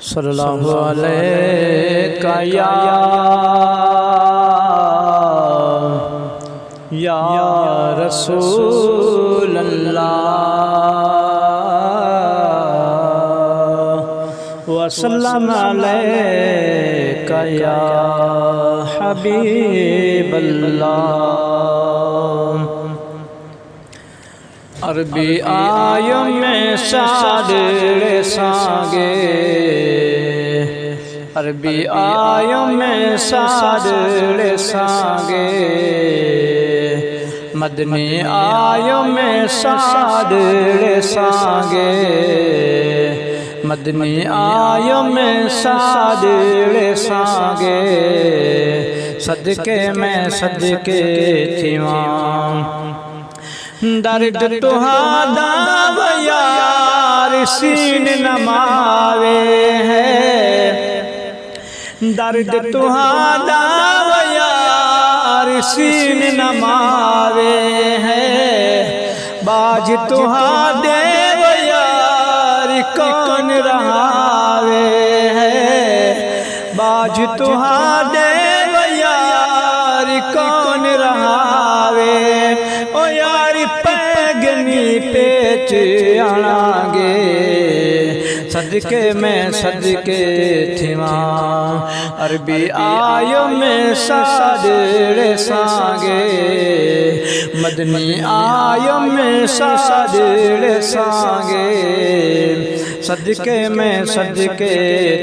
सल्लल्लाहु अलैका या रसूल अल्लाह वसल्लम अलैका या हबीब अल्लाह। अरबी आयो में सादे सांगे, अरबी आयो में सादे सांगे, मदनी आयो में सादे सांगे, मदनी आयो में सादे सांगे, सदके में सदके थीवां दर्द तुहादा यार सीन नमावे है, दर्द तुहादा यार सीन नमावे है, बाज तुहादे यार कौन रहावे है, बाज तुहादे यार कौन रहावे, ओ यार पैगनी पेच आणागे, सदके में सदके थीवां अरबी आयो में सादे सांगे, मदनी आयो में सादे सांगे, सदके में सदके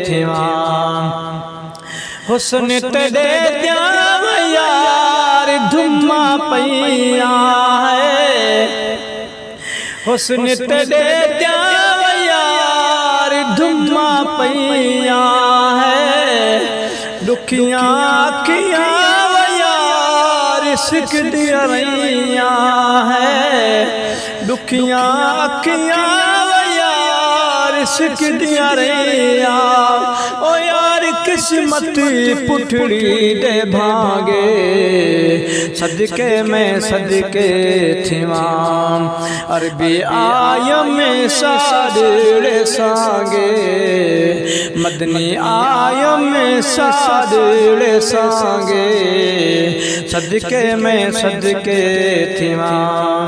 थीवां हुस्न तेरे द्याव यार धुम्मा पैया है, हुस्न तेरे द्याव यार धुम्मा पैया है, दुखियां आखियां यार सिख दिया रैया है, दुखियां आखियां यार सिख दिया रैया, ओ यार किस्मत पुठड़ी दे भागे, सदके में सदके थीवां अरबी आयो में सादे सांगे, मदनी आयो में सादे सांगे, सदके में सदके थीवां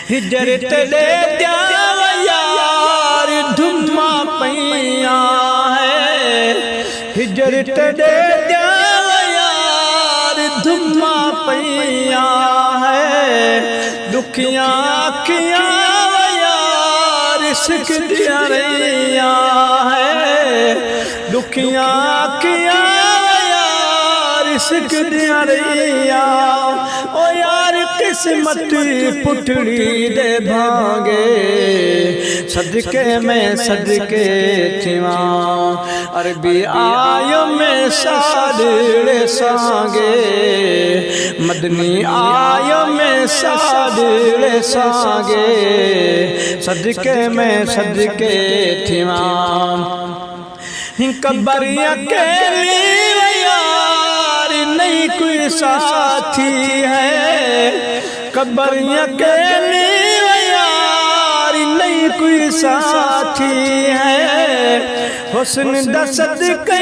हिजरत दे द्याव यार धुम्मा पैया है, हिजरत दे द्याव यार धुम्मा पैया है, दुखियां आखियां यार सिख दिया रैया है, दुखियां आखियां यार सिख दिया रैया, ओ यार किस्मत पुठड़ी दे भागे, सदके में सदके थीवां अरबी आयो में सादे सांगे, मदनी आयो में सादे सांगे, सदके में सदके थीवां कब्रिया के यार नहीं कोई साथी है, कब्रिया के यार नहीं कोई साथी है, हुस्न दा सदके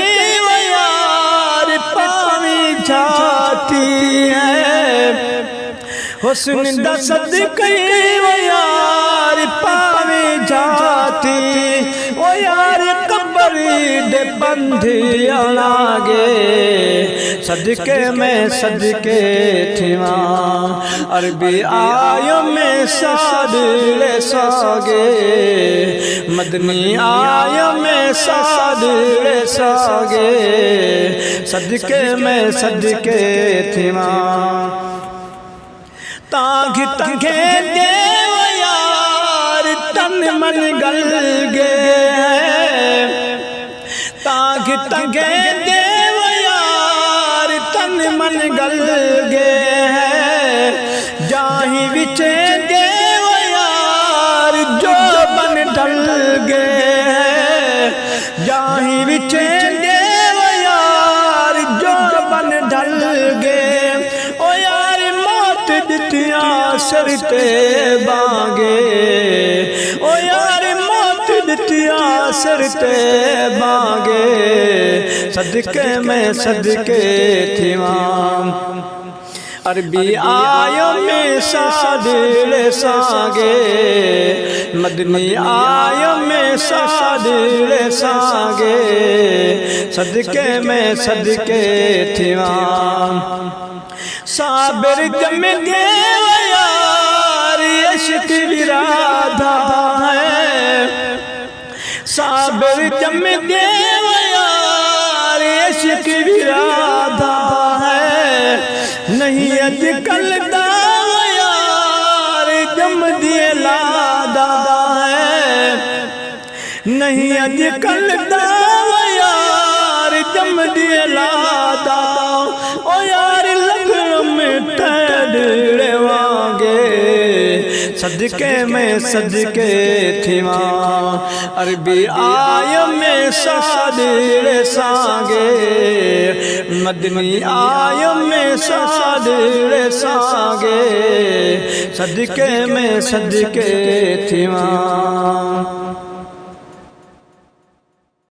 यार पावी जाती है, हुस्न दा सदके यार पावी जाती, ओ यार कब्री दे बंधी आणागे, सदके में सदके थीवां अरबी आयो में सादे सांगे, मदनी आयो में सादे सांगे, सदके में सदके थीवां ताघ तंगे देव यार तन मन गल गए हैं, ताघ तंगे देव यार तन मन गल गए हैं, जाही विचे देव यार जो बन ढल गए हैं, जाही विचे देव यार जो बन ढल गए, ओ यार मौत दितिया सरते बांगे, ओ यार मौत दितिया सिरते बांगे सदके में सदके थीवां अरबी आयो में सादिल सांगे मदनी आयो में सादिल सांगे सदके में सदके थीवां साबिर जम के यार इश्क विराधा है साबिर जम के यार इश्क विराधा है नहीं अजकल दावा यार जम दिए लादा है नहीं अजकल दावा यार जम दिए लादा ओ यार सदके में सदके थीवां अरबी आय में सादिल सांगे मदनी आय में सादिल सांगे सदके में सदके थीवां।